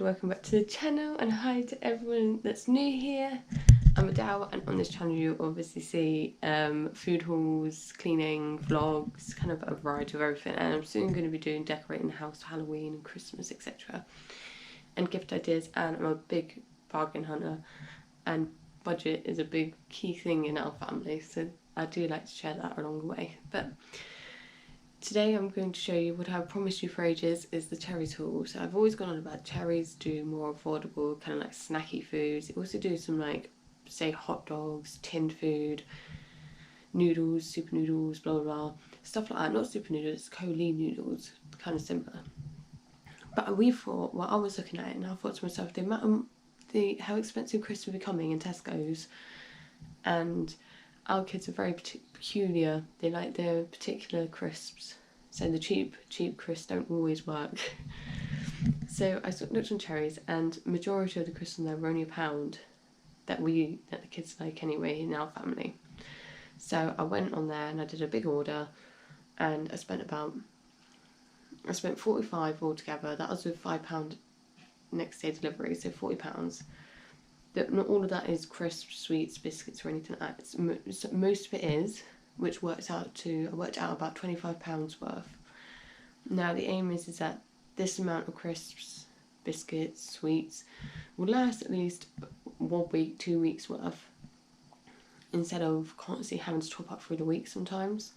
welcome back to the channel, and hi to everyone that's new here. I'm Adele, and on this channel you'll obviously see food hauls, cleaning, vlogs, kind of a variety of everything, and I'm soon going to be doing decorating the house for Halloween and Christmas, etc. and gift ideas. And I'm a big bargain hunter, and budget is a big key thing in our family, so I do like to share that along the way. But today I'm going to show you what I've promised you for ages is the Cherryz haul. So I've always gone on about Cherryz, do more affordable kind of like snacky foods. They also do some like, say, hot dogs, tinned food, noodles, super noodles, blah blah blah, stuff like that. Not super noodles, Coley noodles, kind of similar. But we thought, well, I was looking at it and I thought to myself, the amount of how expensive crisps are becoming in Tesco's, and our kids are very peculiar. They like their particular crisps, so the cheap crisps don't always work. So I looked on Cherryz, and majority of the crisps on there were only £1 that the kids like anyway in our family. So I went on there and I did a big order, and I spent 45 altogether. That was with £5 next day delivery, so £40. Not all of that is crisps, sweets, biscuits or anything like that. Most of it is, which works out to, I worked out about £25 worth. Now the aim is that this amount of crisps, biscuits, sweets will last at least 1 week, 2 weeks worth, instead of constantly having to top up through the week sometimes.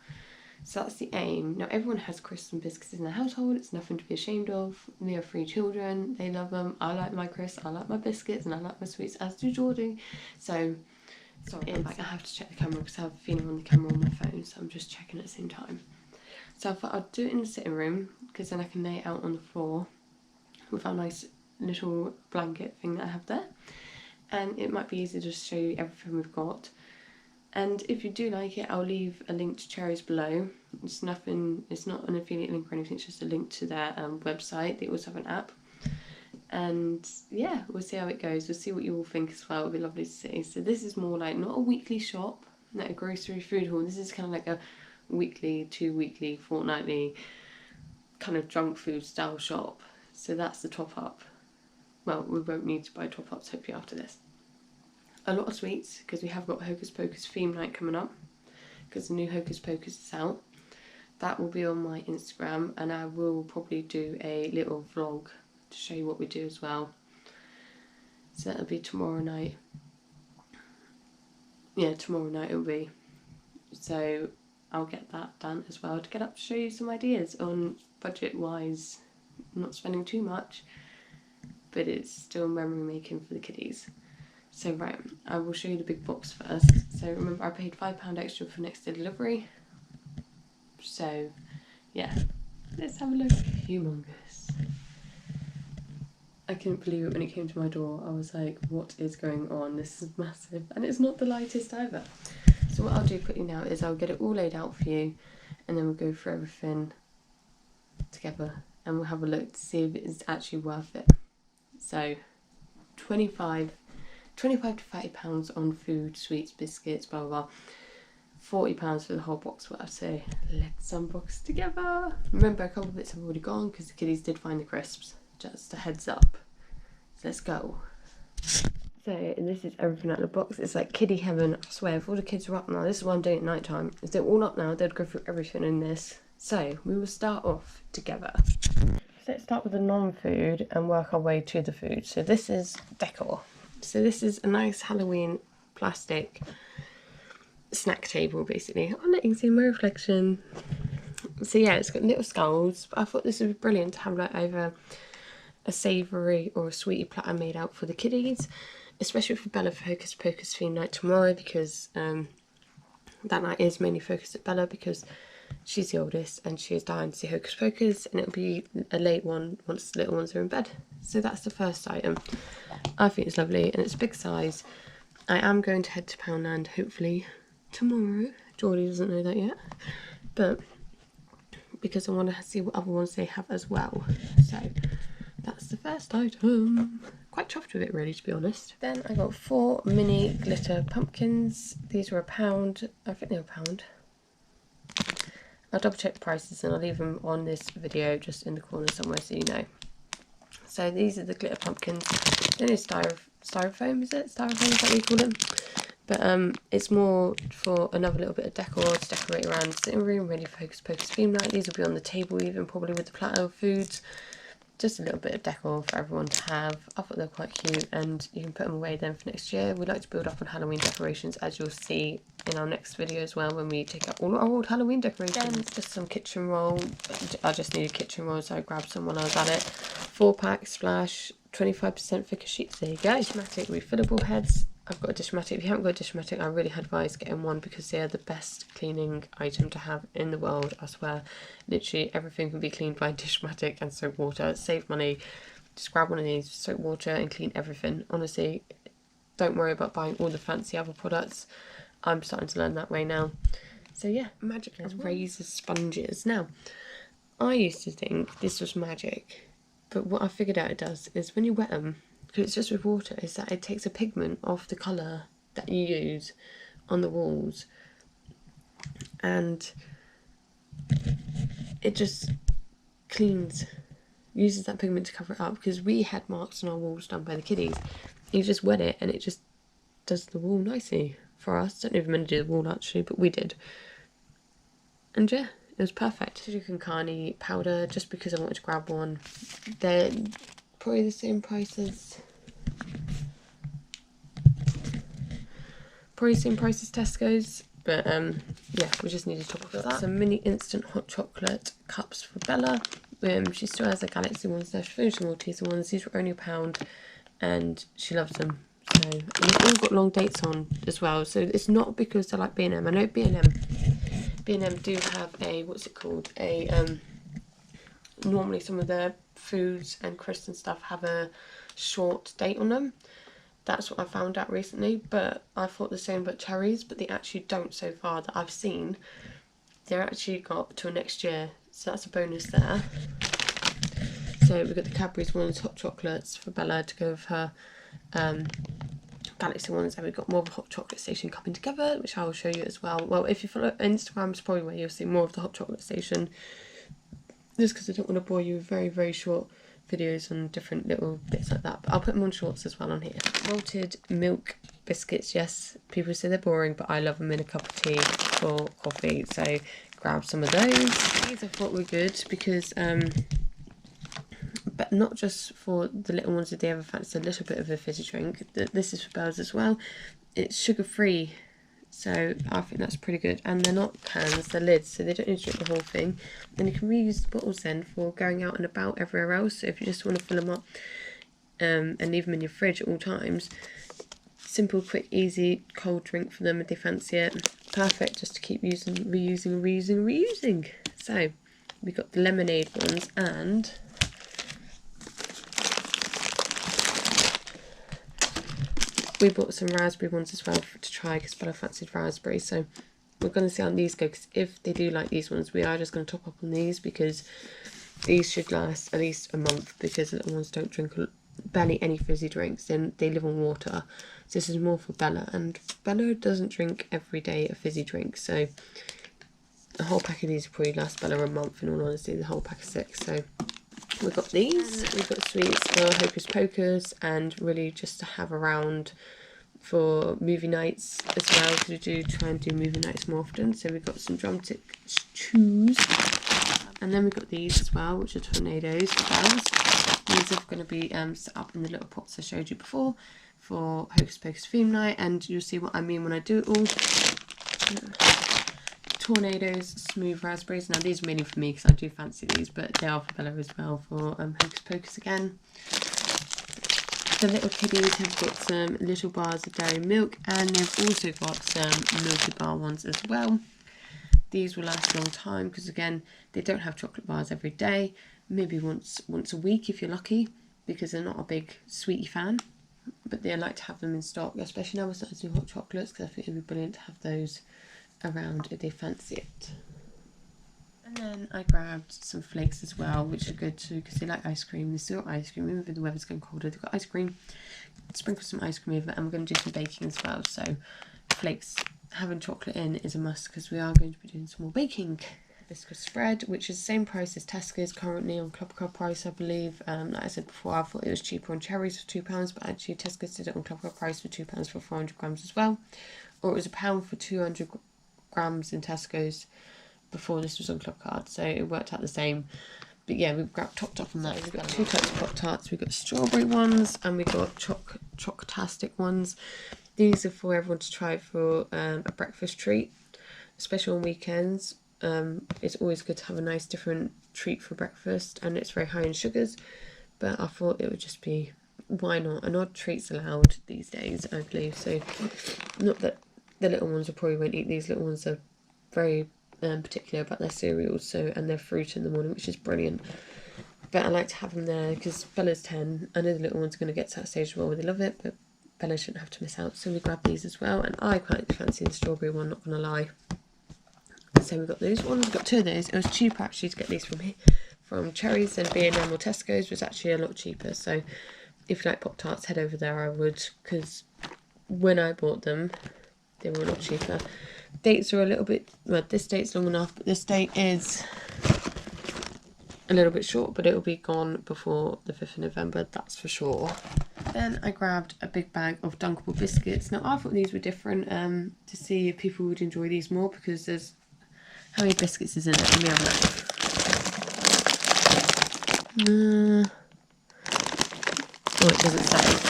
So that's the aim. Now everyone has crisps and biscuits in their household. It's nothing to be ashamed of. We have 3 children. They love them. I like my crisps. I like my biscuits, and I like my sweets, as do Geordie. So, sorry, I'm back. I have to check the camera because I have a feeling on the camera on my phone, so I'm just checking at the same time. So I thought I'd do it in the sitting room because then I can lay it out on the floor with our nice little blanket thing that I have there, and it might be easy to just show you everything we've got. And if you do like it, I'll leave a link to Cherryz below. It's not an affiliate link or anything, it's just a link to their website. They also have an app. And yeah, we'll see how it goes. We'll see what you all think as well. It'll be lovely to see. So this is more like not a weekly shop, not a grocery food haul. This is kind of like a weekly, 2 weekly, fortnightly kind of junk food style shop. So that's the top up. Well, we won't need to buy top ups hopefully after this. A lot of sweets, because we have got Hocus Pocus theme night coming up, because the new Hocus Pocus is out. That will be on my Instagram, and I will probably do a little vlog to show you what we do as well. So that'll be tomorrow night. Yeah, tomorrow night it'll be. So I'll get that done as well to get up to show you some ideas on budget wise, not spending too much, but it's still memory making for the kiddies. So right, I will show you the big box first. So remember, I paid £5 extra for next day delivery. So yeah, let's have a look. Humongous. I couldn't believe it when it came to my door. I was like, what is going on? This is massive, and it's not the lightest either. So what I'll do quickly now is I'll get it all laid out for you, and then we'll go through everything together, and we'll have a look to see if it's actually worth it. So 25 to £30 on food, sweets, biscuits, blah blah blah. £40 for the whole box worth. So let's unbox together. Remember, a couple of bits have already gone because the kiddies did find the crisps. Just a heads up. So let's go. So this is everything out of the box. It's like kiddie heaven. I swear, if all the kids are up now, this is what I'm doing at night time. If they're all up now, they'd go through everything in this. So we will start off together. So let's start with the non-food and work our way to the food. So this is decor. So this is a nice Halloween plastic snack table, basically. Oh, look, you can see my reflection. So yeah, it's got little skulls, but I thought this would be brilliant to have like either a savoury or a sweetie platter made out for the kiddies, especially for Bella for Hocus Pocus theme night tomorrow, because that night is mainly focused at Bella because she's the oldest and she is dying to see Hocus Pocus, and it'll be a late one once the little ones are in bed. So that's the first item. I think it's lovely and it's a big size. I am going to head to Poundland hopefully tomorrow. Geordie doesn't know that yet, but because I want to see what other ones they have as well. So that's the first item. Quite chuffed with it really, to be honest. Then I got 4 mini glitter pumpkins. These were £1. I think they were £1. I'll double check the prices and I'll leave them on this video just in the corner somewhere so you know. So these are the glitter pumpkins. They're only styrofoam, is it? Styrofoam, is that what you call them? But it's more for another little bit of decor to decorate around the sitting room, really focus theme night. These will be on the table even, probably with the platter of foods. Just a little bit of decor for everyone to have. I thought they're quite cute, and you can put them away then for next year. We like to build up on Halloween decorations, as you'll see in our next video as well, when we take out all our old Halloween decorations. Again, just some kitchen roll. I just needed kitchen roll, so I grabbed some when I was at it. 4-pack splash, 25% thicker sheets. There you go. Dishmatic refillable heads. I've got a Dishmatic. If you haven't got a Dishmatic, I really advise getting one, because they are the best cleaning item to have in the world, I swear. Literally everything can be cleaned by Dishmatic and soap water. Save money. Just grab one of these, soap water, and clean everything. Honestly, don't worry about buying all the fancy other products. I'm starting to learn that way now. So yeah, magic as razor sponges. Now, I used to think this was magic, but what I figured out it does is when you wet them, because it's just with water, is that it takes a pigment off the colour that you use on the walls, and it just uses that pigment to cover it up, because we had marks on our walls done by the kiddies. You just wet it and it just does the wall nicely for us. Don't even meant to do the wall actually, but we did. And yeah, it was perfect. Kankani powder, just because I wanted to grab one. They're probably the same price as Tesco's, but yeah, we just need to top up that. Some mini instant hot chocolate cups for Bella. She still has the Galaxy ones left. She finished the Malteser ones. These were only £1 and she loves them. So, and they've all got long dates on as well, so it's not because they're like B&M. I know B&M do have a, what's it called, a normally some of their foods and crisps and stuff have a short date on them. That's what I found out recently, but I thought the same about Cherryz, but they actually don't so far that I've seen. They're actually got till next year, so that's a bonus there. So we've got the Cadbury's ones, hot chocolates for Bella to go with her Galaxy ones, and we've got more of a hot chocolate station coming together, which I will show you as well. Well, if you follow Instagram, it's probably where you'll see more of the hot chocolate station, just because I don't want to bore you with very, very short videos on different little bits like that, but I'll put them on shorts as well on here. Malted milk biscuits. Yes, people say they're boring, but I love them in a cup of tea for coffee, so grab some of those. These I thought were good because but not just for the little ones, if they ever fancy a little bit of a fizzy drink. This is for Bells as well. It's sugar free, so I think that's pretty good. And they're not cans, they're lids, so they don't need to drink the whole thing. And you can reuse the bottles then for going out and about everywhere else. So if you just want to fill them up and leave them in your fridge at all times, simple, quick, easy, cold drink for them if they fancy it. Perfect just to keep using, reusing. So we've got the lemonade ones, and we bought some raspberry ones as well to try, because Bella fancied raspberry. So we're going to see how these go, because if they do like these ones, we are just going to top up on these, because these should last at least a month, because the little ones don't drink barely any fizzy drinks, then they live on water. So this is more for Bella, and Bella doesn't drink every day a fizzy drink, so the whole pack of these will probably last Bella a month, in all honesty, the whole pack of 6. So we've got these, we've got sweets for Hocus Pocus, and really just to have around for movie nights as well, because we do try and do movie nights more often. So we've got some drumstick chews, and then we've got these as well, which are tornadoes for Bells. These are going to be set up in the little pots I showed you before for Hocus Pocus theme night, and you'll see what I mean when I do it all. Tornadoes, smooth raspberries. Now these are mainly for me because I do fancy these, but they are for Bella as well for Hocus Pocus again. The little kiddies have got some little bars of dairy milk, and they've also got some Milky Bar ones as well. These will last a long time because again they don't have chocolate bars every day, maybe once a week if you're lucky, because they're not a big sweetie fan, but they like to have them in stock, especially now we're starting to do hot chocolates, because I think it'd be brilliant to have those around if they fancy it. And then I grabbed some flakes as well, which are good too because they like ice cream. They still got ice cream, even though the weather's getting colder. They've got ice cream. Sprinkle some ice cream over it, and we're going to do some baking as well. So flakes, having chocolate in is a must because we are going to be doing some more baking. biscuit spread, which is the same price as Tesco's currently on Club price, I believe. Like I said before, I thought it was cheaper on Cherryz for £2, but actually Tesco's did it on Club price for £2 for 400 grams as well. Or it was £1 for 200 grams in Tesco's before this was on Club Card, so it worked out the same. But yeah, we've topped up on that. We've got 2 types of Pop-Tarts. We've got strawberry ones and we've got choc-tastic ones. These are for everyone to try for a breakfast treat, especially on weekends. It's always good to have a nice different treat for breakfast, and it's very high in sugars, but I thought it would just be, why not? An odd treat's allowed these days, I believe. So not that the little ones will probably won't eat these. Little ones are very particular about their cereals, so, and their fruit in the morning, which is brilliant. But I like to have them there because Bella's 10. I know the little one's going to get to that stage as well where they love it, but Bella shouldn't have to miss out. So we grab these as well, and I quite fancy the strawberry one, not going to lie. So we got those ones. We've got 2 of those. It was cheaper actually to get these from here, from Cherryz, than B&M or Tesco's was actually a lot cheaper. So if you like Pop-Tarts, head over there. I would, because when I bought them, they were a lot cheaper. Dates are a little bit, well, this date's long enough, but this date is a little bit short, but it'll be gone before the 5th of November, that's for sure. Then I grabbed a big bag of Dunkable biscuits. Now I thought these were different to see if people would enjoy these more, because there's, how many biscuits is in it? Let me have a look. Oh, it doesn't say.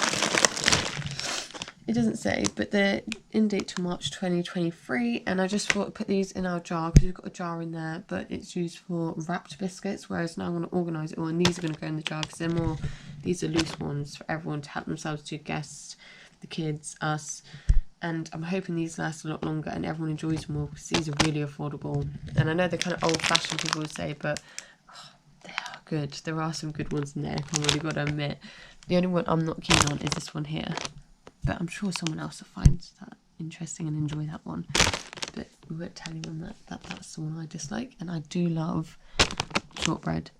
It doesn't say, but they're in date to March 2023, and I just thought I'd put these in our jar because we've got a jar in there, but it's used for wrapped biscuits, whereas now I'm going to organise it all, and these are going to go in the jar because they're more, these are loose ones for everyone to help themselves to, guests, the kids, us, and I'm hoping these last a lot longer and everyone enjoys them more because these are really affordable. And I know they're kind of old-fashioned, people would say, but they are good. There are some good ones in there, I've really got to admit. The only one I'm not keen on is this one here. But I'm sure someone else will find that interesting and enjoy that one. But we won't tell anyone that's the one I dislike. And I do love shortbread.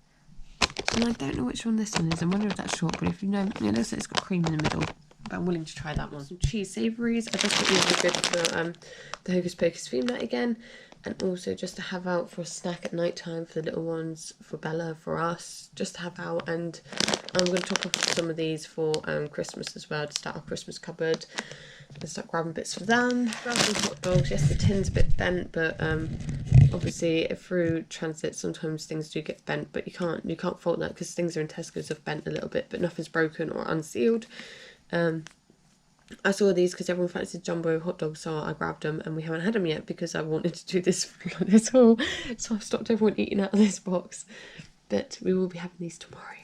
And I don't know which one this one is. I'm wondering if that's short, but if you know, it looks like it's got cream in the middle. But I'm willing to try that one. Some cheese savouries. I just thought these were good for the Hocus Pocus theme night again. And also just to have out for a snack at night time for the little ones, for Bella, for us, just to have out. And I'm going to top up some of these for Christmas as well, to start our Christmas cupboard and start grabbing bits for them. Grab some hot dogs. Yes, the tin's a bit bent, but obviously through transit sometimes things do get bent, but you can't fault that because things are in Tesco's have bent a little bit, but nothing's broken or unsealed. I saw these because everyone fancied jumbo hot dogs, so I grabbed them, and we haven't had them yet because I wanted to do this haul, so I've stopped everyone eating out of this box. But we will be having these tomorrow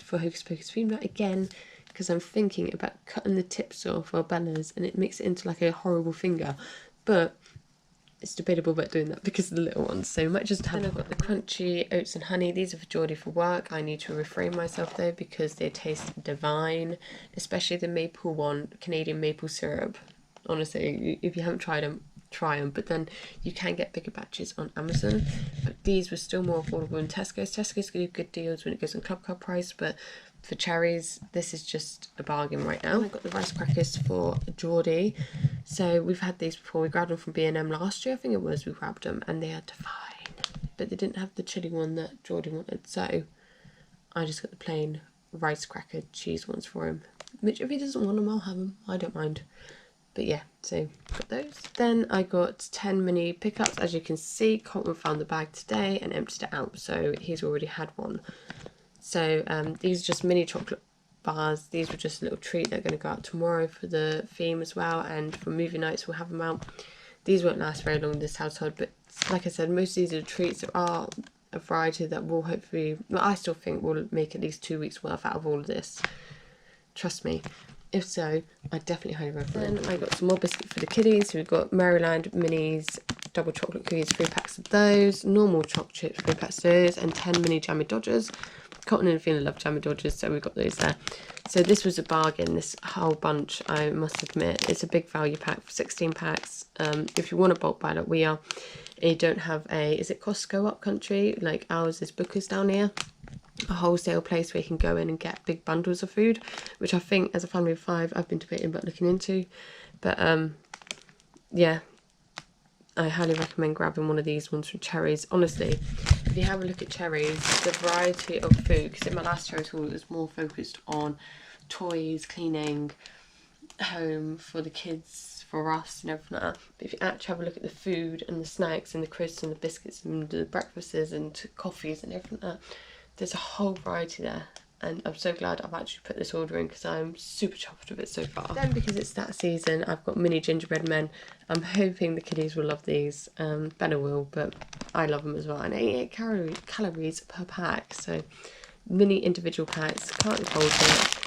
for Hocus Pocus theme night again, because I'm thinking about cutting the tips off our Bella's, and it makes it into like a horrible finger, but it's debatable about doing that because of the little ones, so we might just have. Then I've got the crunchy oats and honey. These are for Geordie for work. I need to refrain myself though because they taste divine, especially the maple one, Canadian maple syrup. Honestly, if you haven't tried them, try them. But then you can get bigger batches on Amazon, but these were still more affordable in Tesco's. Tesco's do good deals when it goes on Club Card price, but for Cherryz, this is just a bargain right now. I've got the rice crackers for Geordie. So we've had these before. We grabbed them from B&M last year, I think it was. We grabbed them and they are divine. But they didn't have the chilli one that Geordie wanted. So I just got the plain rice cracker cheese ones for him. Which if he doesn't want them, I'll have them. I don't mind. But yeah, so got those. Then I got 10 mini pickups. As you can see, Colton found the bag today and emptied it out. So he's already had one. So these are just mini chocolate bars. These were just a little treat. They're going to go out tomorrow for the theme as well, and for movie nights we'll have them out. These won't last very long in this household, but like I said, most of these are treats. There are a variety that will hopefully, well, I still think will make at least 2 weeks worth out of all of this. Trust me. If so, I definitely highly recommend. Then I got some more biscuits for the kiddies. So we've got Maryland Minis, double chocolate cookies, 3 packs of those, normal chocolate chips, 3 packs of those, and 10 mini jammy Dodgers. Cotton and Fina love jammy Dodgers, so we got those there. So this was a bargain, this whole bunch, I must admit. It's a big value pack for 16 packs. If you want to bulk buy like we are, and you don't have a, is it Costco up country? Like ours is Booker's down here. A wholesale place where you can go in and get big bundles of food, which I think as a family of 5 I've been debating about looking into. But yeah, I highly recommend grabbing one of these ones from Cherryz. Honestly, if you have a look at Cherryz, the variety of food, because in my last Cherryz haul it was more focused on toys, cleaning, home for the kids, for us and everything like that. But if you actually have a look at the food and the snacks and the crisps and the biscuits and the breakfasts and coffees and everything like that, there's a whole variety there. And I'm so glad I've actually put this order in because I'm super chuffed with it so far. Then because it's that season, I've got mini gingerbread men. I'm hoping the kiddies will love these. Bella will, but I love them as well. And 88 calories per pack, so mini individual packs, can't be faulted.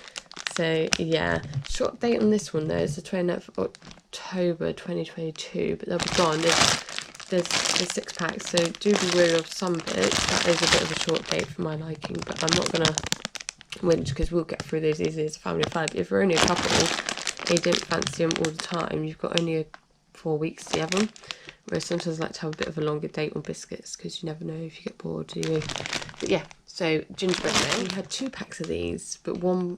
So yeah, short date on this one though, it's the 29th of October 2022, but they'll be gone. There's 6 packs, so do be wary of some bits. That is a bit of a short date for my liking, but I'm not gonna winch because we'll get through those easily as a family of 5. If we're only a couple and you don't fancy them all the time, you've got only 4 weeks to have them. Whereas sometimes I like to have a bit of a longer date on biscuits because you never know if you get bored, do you? But yeah, so gingerbread men. We had 2 packs of these, but one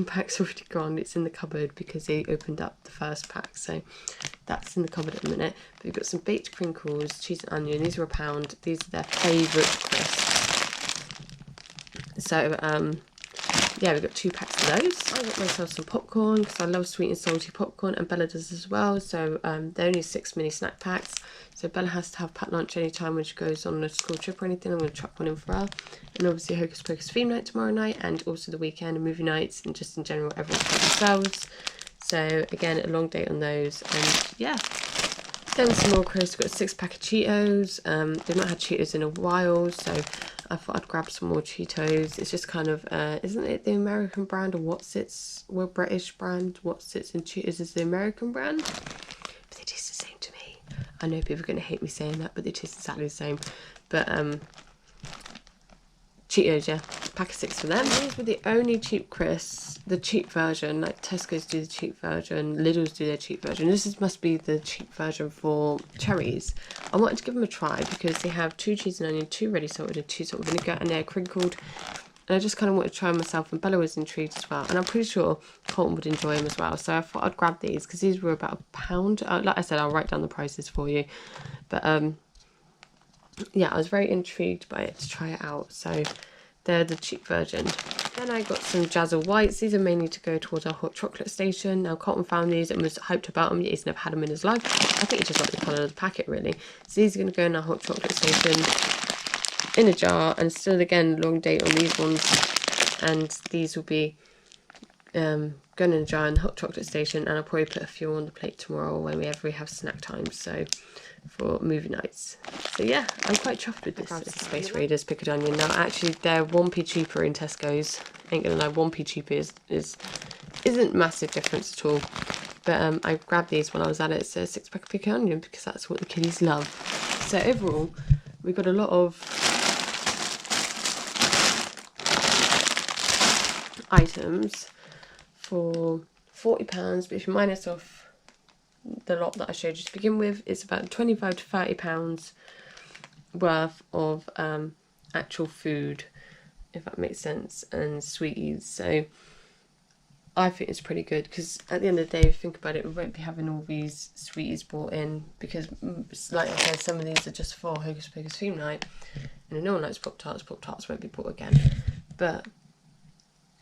pack's already gone. It's in the cupboard because they opened up the first pack, so that's in the cupboard at the minute. But we've got some baked crinkles, cheese and onion. These are £1. These are their favourite crisps. So yeah, we've got 2 packs of those. I got myself some popcorn because I love sweet and salty popcorn, and Bella does as well. So they're only 6 mini snack packs. So Bella has to have packed lunch anytime when she goes on a school trip or anything. I'm going to chuck one in for her. And obviously Hocus Pocus theme night tomorrow night, and also the weekend and movie nights, and just in general everyone's got themselves. So again, a long date on those, and yeah. Then some more crisps. Got a 6 pack of Cheetos. They've not had Cheetos in a while, so I thought I'd grab some more Cheetos. It's just kind of, isn't it the American brand, or we're British brand, Whatsits and Cheetos is the American brand? But they taste the same to me. I know people are going to hate me saying that, but they taste exactly the same. But Cheetos, yeah, pack of 6 for them. These were the only cheap crisps, the cheap version. Like Tesco's do the cheap version, Lidl's do their cheap version. Must be the cheap version for Cherryz. I wanted to give them a try because they have 2 cheese and onion, 2 ready salted and 2 salt and vinegar, and they're crinkled. And I just kind of wanted to try them myself, and Bella was intrigued as well. And I'm pretty sure Colton would enjoy them as well. So I thought I'd grab these because these were about £1. Like I said, I'll write down the prices for you. But yeah, I was very intrigued by it to try it out. So they're the cheap version. Then I got some Jazzle Whites. These are mainly to go towards our hot chocolate station. Now Colton found these and was hyped about them, yet he's never had them in his life. I think he just liked the colour of the packet really. So these are going to go in our hot chocolate station in a jar, and still again long date on these ones, and these will be going in a jar in the hot chocolate station, and I'll probably put a few on the plate tomorrow whenever we have snack time, so for movie nights. So yeah, I'm quite chuffed with this. It's the Space Raiders pickled onion. Now actually they're 1p cheaper in Tesco's. Ain't gonna lie, 1p cheaper isn't massive difference at all. But I grabbed these when I was at it. So 6 pack of pickled onion because that's what the kiddies love. So overall, we got a lot of items for £40, but if you minus off the lot that I showed you to begin with, it's about £25 to £30 worth of actual food, if that makes sense, and sweeties. So I think it's pretty good because at the end of the day, if you think about it, we won't be having all these sweeties brought in because, like I said, some of these are just for Hocus Pocus theme night, and no one likes Pop-Tarts. Pop-Tarts won't be bought again. But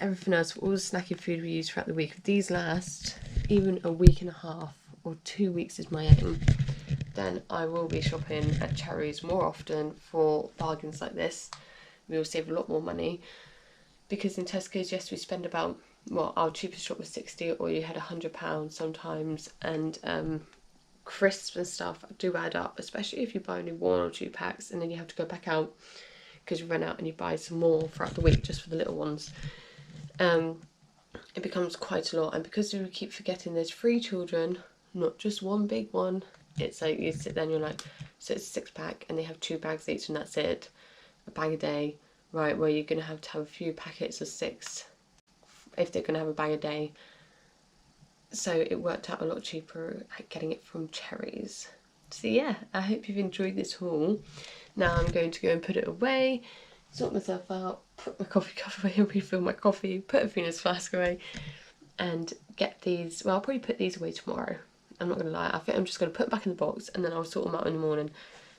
everything else, all the snacky food we use throughout the week, if these last even a week and a half or 2 weeks is my aim, then I will be shopping at Cherryz more often for bargains like this. We will save a lot more money because in Tesco's, yes, we spend about, well, our cheapest shop was 60, or you had £100 sometimes, and crisps and stuff do add up, especially if you buy only 1 or 2 packs and then you have to go back out because you run out and you buy some more throughout the week just for the little ones. It becomes quite a lot, and because we keep forgetting there's 3 children, not just one big one, it's like you sit there and you're like, so it's a 6 pack and they have 2 bags each and that's it, a bag a day, right, where you're going to have a few packets of 6 if they're going to have a bag a day. So it worked out a lot cheaper at getting it from Cherryz. So yeah, I hope you've enjoyed this haul. Now I'm going to go and put it away, sort myself out, put my coffee cup away and refill my coffee, put Athena's flask away, and get these, well, I'll probably put these away tomorrow I'm not going to lie. I think I'm just going to put them back in the box and then I'll sort them out in the morning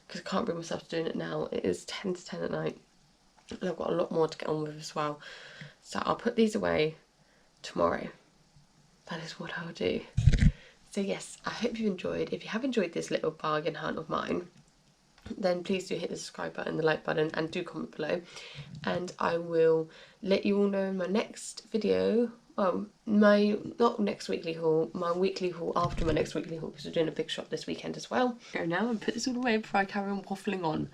because I can't bring myself to doing it now. It is 10 to 10 at night and I've got a lot more to get on with as well. So I'll put these away tomorrow. That is what I'll do. So yes, I hope you've enjoyed. If you have enjoyed this little bargain hunt of mine, then please do hit the subscribe button, the like button, and do comment below. And I will let you all know in my next video, well, my not next weekly haul, my weekly haul after my next weekly haul, because we're doing a big shop this weekend as well. Go now and put this all away before I carry on waffling on.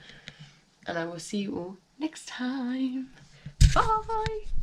And I will see you all next time. Bye!